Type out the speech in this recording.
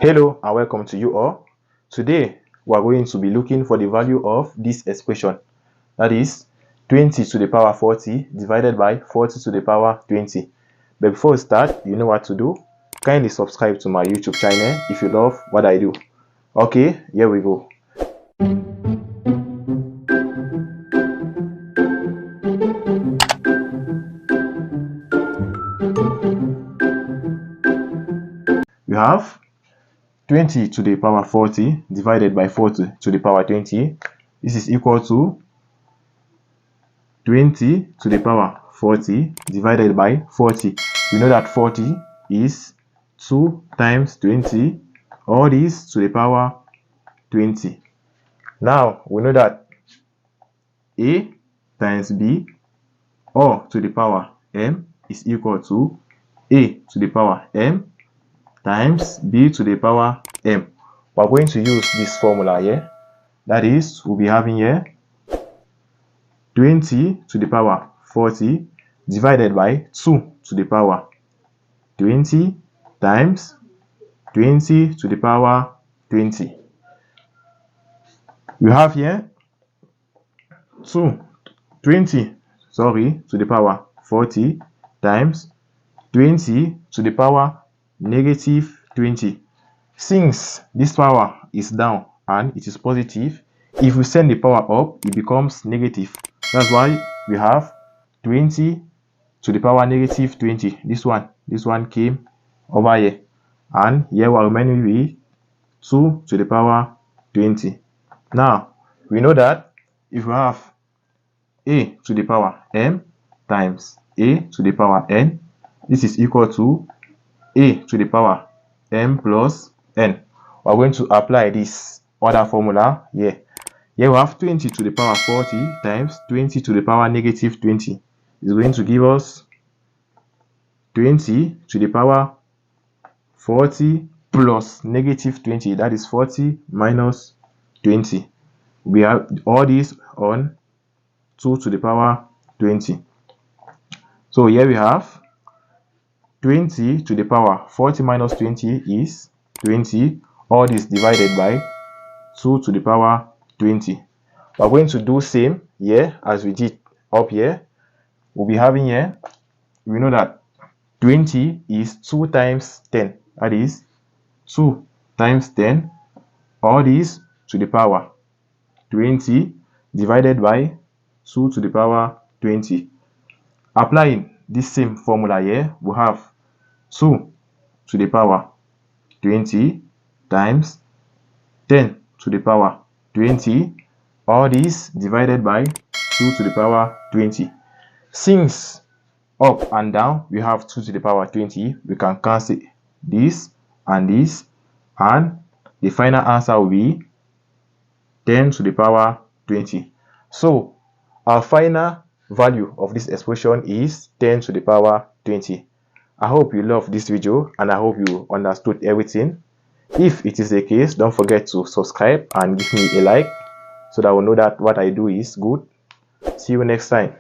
Hello and welcome to you all. Today we are going to be looking for the value of this expression, that is 20 to the power 40 divided by 40 to the power 20. But before we start, you know what to do. Kindly subscribe to my YouTube channel if you love what I do. Okay, here we go. We have 20 to the power 40 divided by 40 to the power 20. This is equal to 20 to the power 40 divided by 40. We know that 40 is 2 times 20, all this to the power 20. Now we know that a times b, all to the power m, is equal to a to the power m times b to the power m. We're going to use this formula here. That is, we'll be having here 20 to the power 40 divided by 2 to the power 20 times 20 to the power 20. We have here 20 to the power 40 times 20 to the power negative 20. Since this power is down and it is positive, if we send the power up, it becomes negative. That's why we have 20 to the power negative 20. This one came over here, and here we are remaining with 2 to the power 20. Now we know that if we have a to the power m times a to the power n, this is equal to a to the power m plus n. We are going to apply this other formula here. Here we have 20 to the power 40 times 20 to the power negative 20. It's going to give us 20 to the power 40 plus negative 20. That is 40 minus 20. We have all this on 2 to the power 20. So here we have 20 to the power 40 minus 20 is 20. All this divided by 2 to the power 20. We're going to do same here as we did up here. We'll be having here, we know that 20 is 2 times 10. That is 2 times 10. All this to the power 20 divided by 2 to the power 20. Applying this same formula here, we have 2 to the power 20 times 10 to the power 20, all this divided by 2 to the power 20. Since up and down we have 2 to the power 20, we can cancel this, and the final answer will be 10 to the power 20. So our final value of this expression is 10 to the power 20. I hope you loved this video and I hope you understood everything. If it is the case, don't forget to subscribe and give me a like so that I will know that what I do is good. See you next time.